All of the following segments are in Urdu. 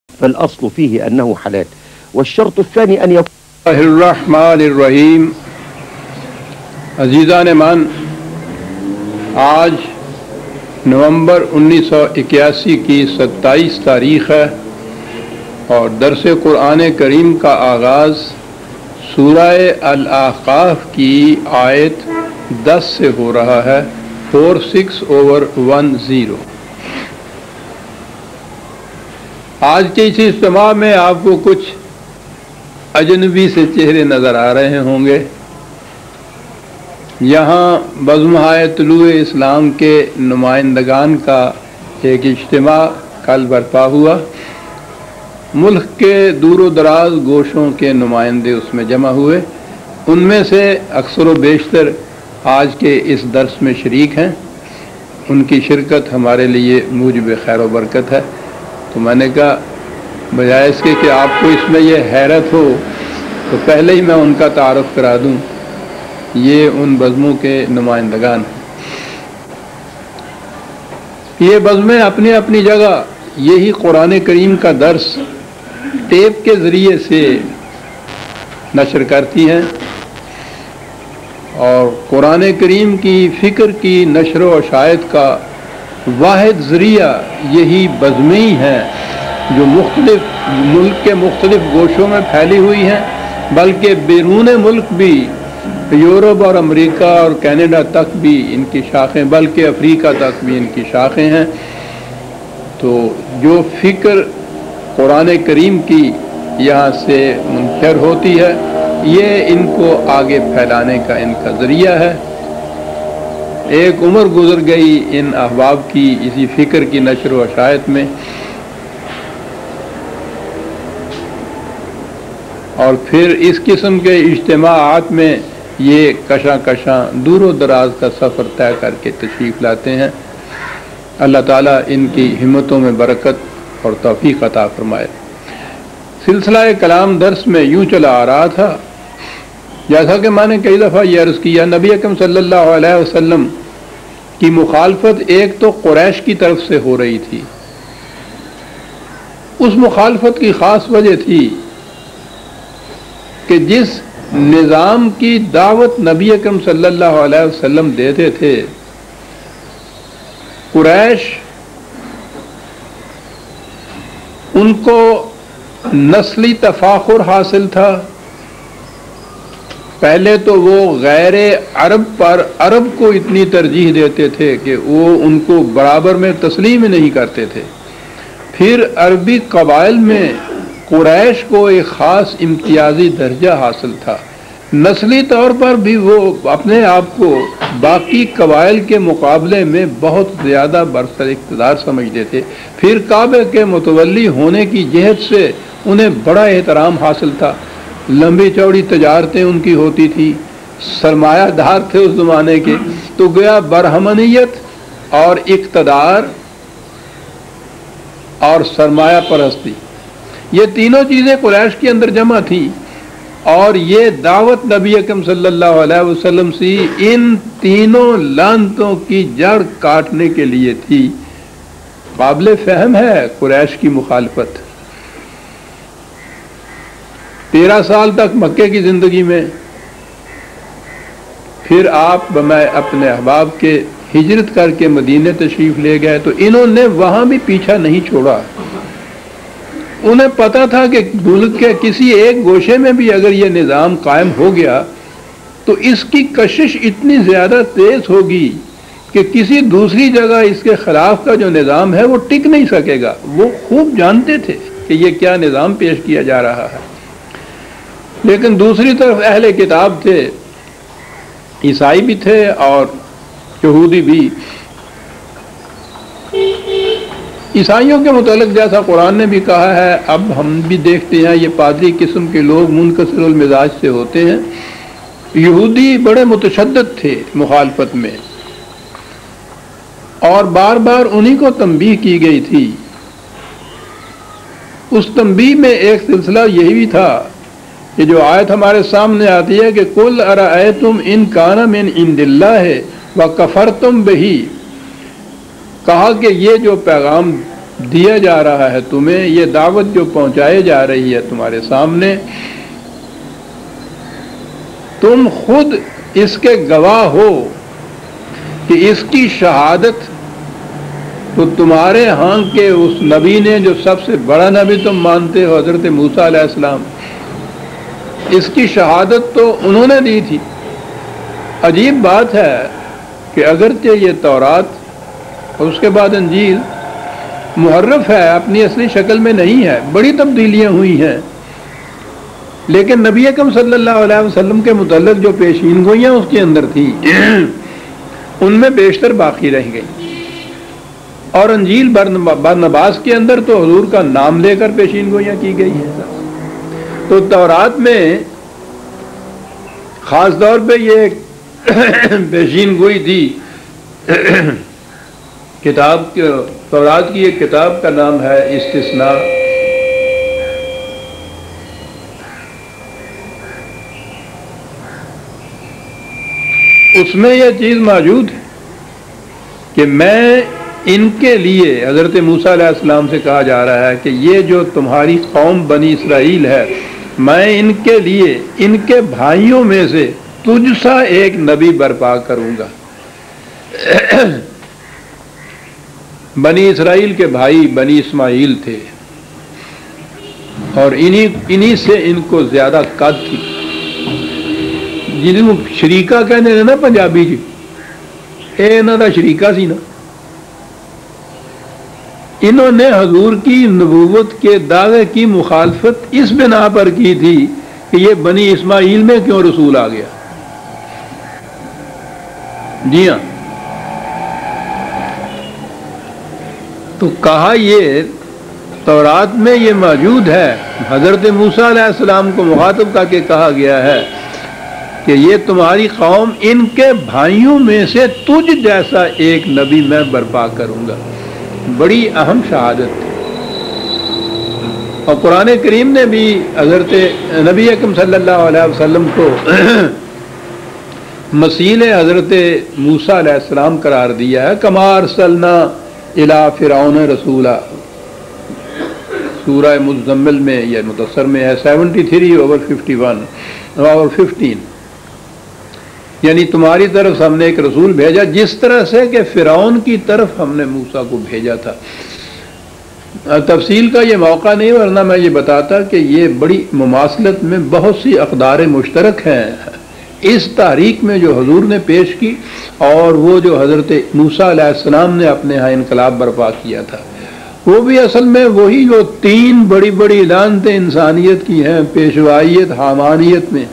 فالأصل فيه أنه حلال. والشرط الثاني أن يكون الرحمن الرحیم. عزیزان من، آج نومبر 1981 کی 27 تاریخ ہے اور درس قرآن کریم کا آغاز سورہ الاحقاف کی آیت 10 سے ہو رہا ہے، 46/10۔ آج کے اس اجتماع میں آپ کو کچھ اجنبی سے چہرے نظر آ رہے ہوں گے۔ یہاں بزمہائے طلوع اسلام کے نمائندگان کا ایک اجتماع کل برپا ہوا۔ ملک کے دور و دراز گوشوں کے نمائندے اس میں جمع ہوئے۔ ان میں سے اکثر و بیشتر آج کے اس درس میں شریک ہیں۔ ان کی شرکت ہمارے لیے موجب خیر و برکت ہے۔ تو میں نے کہا بجائے اس کے کہ آپ کو اس میں یہ حیرت ہو تو پہلے ہی میں ان کا تعارف کرا دوں۔ یہ ان بزموں کے نمائندگان ہیں۔ یہ بزمیں اپنی اپنی جگہ یہی قرآن کریم کا درس ٹیپ کے ذریعے سے نشر کرتی ہیں، اور قرآن کریم کی فکر کی نشر و اشاعت کا واحد ذریعہ یہی بزمیں ہی ہیں جو مختلف ملک کے مختلف گوشوں میں پھیلی ہوئی ہیں، بلکہ بیرون ملک بھی یورپ اور امریکہ اور کینیڈا تک بھی ان کی شاخیں، بلکہ افریقہ تک بھی ان کی شاخیں ہیں۔ تو جو فکر قرآن کریم کی یہاں سے منتشر ہوتی ہے، یہ ان کو آگے پھیلانے کا ان کا ذریعہ ہے۔ ایک عمر گزر گئی ان احباب کی اسی فکر کی نشر و اشاعت میں، اور پھر اس قسم کے اجتماعات میں یہ کشاں دور و دراز کا سفر طے کر کے تشریف لاتے ہیں۔ اللہ تعالیٰ ان کی ہمتوں میں برکت اور توفیق عطا فرمائے۔ سلسلہ کلام درس میں یوں چلا آ رہا تھا، جیسا کہ میں نے کئی دفعہ یہ عرض کیا، نبی اکرم صلی اللہ علیہ وسلم کی مخالفت ایک تو قریش کی طرف سے ہو رہی تھی۔ اس مخالفت کی خاص وجہ تھی کہ جس نظام کی دعوت نبی اکرم صلی اللہ علیہ وسلم دیتے تھے، قریش ان کو نسلی تفاخر حاصل تھا۔ پہلے تو وہ غیر عرب پر عرب کو اتنی ترجیح دیتے تھے کہ وہ ان کو برابر میں تسلیم نہیں کرتے تھے۔ پھر عربی قبائل میں قریش کو ایک خاص امتیازی درجہ حاصل تھا۔ نسلی طور پر بھی وہ اپنے آپ کو باقی قبائل کے مقابلے میں بہت زیادہ برسر اقتدار سمجھتے تھے۔ پھر کعبے کے متولی ہونے کی جہت سے انہیں بڑا احترام حاصل تھا۔ لمبی چوڑی تجارتیں ان کی ہوتی تھی، سرمایہ دار تھے اس زمانے کے۔ تو گویا برہمنیت اور اقتدار اور سرمایہ پرستی، یہ تینوں چیزیں قریش کے اندر جمع تھیں، اور یہ دعوت نبی اکرم صلی اللہ علیہ وسلم سے ان تینوں لعنتوں کی جڑ کاٹنے کے لیے تھی۔ قابل فہم ہے قریش کی مخالفت۔ 13 سال تک مکے کی زندگی میں، پھر آپ میں اپنے احباب کے ہجرت کر کے مدینے تشریف لے گئے، تو انہوں نے وہاں بھی پیچھا نہیں چھوڑا۔ انہیں پتا تھا کہ ملک کے کسی ایک گوشے میں بھی اگر یہ نظام قائم ہو گیا تو اس کی کشش اتنی زیادہ تیز ہوگی کہ کسی دوسری جگہ اس کے خلاف کا جو نظام ہے وہ ٹک نہیں سکے گا۔ وہ خوب جانتے تھے کہ یہ کیا نظام پیش کیا جا رہا ہے۔ لیکن دوسری طرف اہل کتاب تھے، عیسائی بھی تھے اور یہودی بھی۔ عیسائیوں کے متعلق جیسا قرآن نے بھی کہا ہے، اب ہم بھی دیکھتے ہیں یہ پادری قسم کے لوگ منکسر المزاج سے ہوتے ہیں۔ یہودی بڑے متشدد تھے مخالفت میں، اور بار بار انہی کو تنبیہ کی گئی تھی۔ اس تنبیہ میں ایک سلسلہ یہی بھی تھا کہ جو آیت ہمارے سامنے آتی ہے کہ قُلْ أَرَأَيْتُمْ إِنْ كَانَ مِنْ عِنْدِ اللَّهِ وَكَفَرْتُمْ بِهِ، کہا کہ یہ جو پیغام دیا جا رہا ہے تمہیں، یہ دعوت جو پہنچائی جا رہی ہے تمہارے سامنے، تم خود اس کے گواہ ہو کہ اس کی شہادت تو تمہارے ہاں کے اس نبی نے، جو سب سے بڑا نبی تم مانتے ہو حضرت موسیٰ علیہ السلام، اس کی شہادت تو انہوں نے دی تھی۔ عجیب بات ہے کہ اگرچہ یہ تورات اور اس کے بعد انجیل محرف ہے، اپنی اصلی شکل میں نہیں ہے، بڑی تبدیلیاں ہوئی ہیں، لیکن نبی اکرم صلی اللہ علیہ وسلم کے متعلق جو پیشین گوئیاں اس کے اندر تھی ان میں بیشتر باقی رہ گئی۔ اور انجیل برنباس کے اندر تو حضور کا نام لے کر پیشین گوئیاں کی گئی ہیں۔ تو تورات میں خاص طور پہ یہ پیشین گوئی تھی۔ تورات کی ایک کتاب کا نام ہے استثناء۔ اس میں یہ چیز موجود ہے کہ میں ان کے لیے، حضرت موسیٰ علیہ السلام سے کہا جا رہا ہے کہ یہ جو تمہاری قوم بنی اسرائیل ہے، میں ان کے لیے ان کے بھائیوں میں سے تجھ سا ایک نبی برپا کروں گا۔ بنی اسرائیل کے بھائی بنی اسماعیل تھے، اور انہی سے ان کو زیادہ قد تھی، جن کو شریکہ کہنے ہیں نا پنجابی جی، اے انہاں دا شریکہ سی نا۔ انہوں نے حضور کی نبوت کے دعوے کی مخالفت اس بنا پر کی تھی کہ یہ بنی اسماعیل میں کیوں رسول آ گیا۔ جی ہاں، تو کہا یہ تورات میں یہ موجود ہے، حضرت موسیٰ علیہ السلام کو مخاطب کر کے کہا گیا ہے کہ یہ تمہاری قوم ان کے بھائیوں میں سے تجھ جیسا ایک نبی میں برپا کروں گا۔ بڑی اہم شہادت تھی، اور قرآن کریم نے بھی حضرت نبی اکرم صلی اللہ علیہ وسلم کو مثیل حضرت موسیٰ علیہ السلام قرار دیا ہے۔ کما ارسلنا الی فرعون رسولا، سورہ مزمل میں یا مدثر میں ہے 73/51 یعنی تمہاری طرف ہم نے ایک رسول بھیجا جس طرح سے کہ فرعون کی طرف ہم نے موسیٰ کو بھیجا تھا۔ تفصیل کا یہ موقع نہیں، ورنہ میں یہ بتاتا کہ یہ بڑی مماثلت میں بہت سی اقدار مشترک ہیں اس تحریک میں جو حضور نے پیش کی، اور وہ جو حضرت موسیٰ علیہ السلام نے اپنے ہاں انقلاب برپا کیا تھا، وہ بھی اصل میں وہی جو تین بڑی بڑی علامتیں انسانیت کی ہیں، پیشوائیت، حامانیت میں،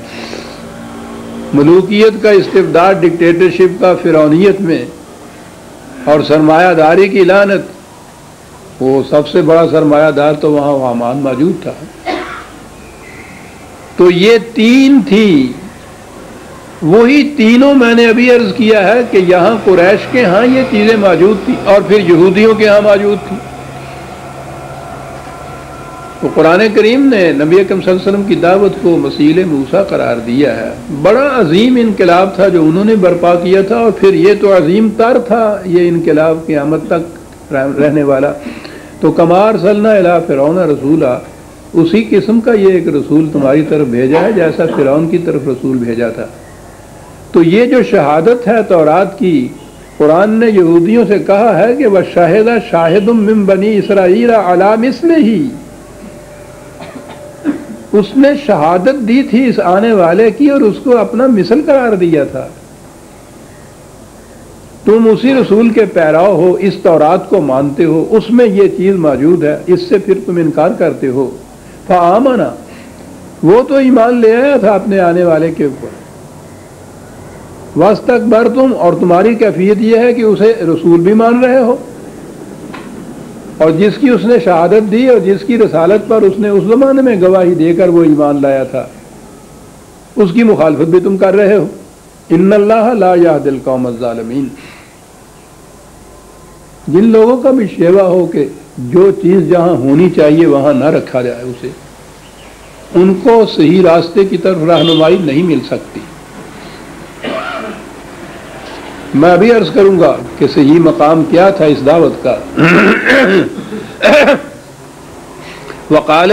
ملوکیت کا استبداد ڈکٹیٹرشپ کا فرعونیت میں، اور سرمایہ داری کی لعنت۔ وہ سب سے بڑا سرمایہ دار تو وہاں حامان موجود تھا۔ تو یہ تین تھی، وہی تینوں میں نے ابھی عرض کیا ہے کہ یہاں قریش کے ہاں یہ چیزیں موجود تھیں، اور پھر یہودیوں کے ہاں موجود تھیں۔ تو قرآن کریم نے نبی اکرم صلی اللہ علیہ وسلم کی دعوت کو مثیل موسیٰ قرار دیا ہے۔ بڑا عظیم انقلاب تھا جو انہوں نے برپا کیا تھا، اور پھر یہ تو عظیم تر تھا یہ انقلاب قیامت تک رہنے والا۔ تو کما ارسلنا الی فرعون رسولا، اسی قسم کا یہ ایک رسول تمہاری طرف بھیجا ہے جیسا فرعون کی طرف رسول بھیجا تھا۔ تو یہ جو شہادت ہے تورات کی، قرآن نے یہودیوں سے کہا ہے کہ وَشَهِدَ شَاهِدٌ مِّن بَنِي إِسْرَائِيلَ عَلَىٰ مِثْلِهِ، اس نے شہادت دی تھی اس آنے والے کی اور اس کو اپنا مثل قرار دیا تھا۔ تم اسی رسول کے پیراؤ ہو، اس تورات کو مانتے ہو، اس میں یہ چیز موجود ہے، اس سے پھر تم انکار کرتے ہو۔ فآمنا، وہ تو ایمان لے آیا تھا اپنے آنے والے کے اوپر۔ واستکبرتم، اور تمہاری کیفیت یہ ہے کہ اسے رسول بھی مان رہے ہو، اور جس کی اس نے شہادت دی اور جس کی رسالت پر اس نے اس زمانے میں گواہی دے کر وہ ایمان لایا تھا، اس کی مخالفت بھی تم کر رہے ہو۔ ان اللہ لا یہدی القوم الظالمین، جن لوگوں کا بھی شیوا ہو کہ جو چیز جہاں ہونی چاہیے وہاں نہ رکھا جائے اسے، ان کو صحیح راستے کی طرف رہنمائی نہیں مل سکتی۔ میں ابھی عرض کروں گا کہ صحیح مقام کیا تھا اس دعوت کا. وقال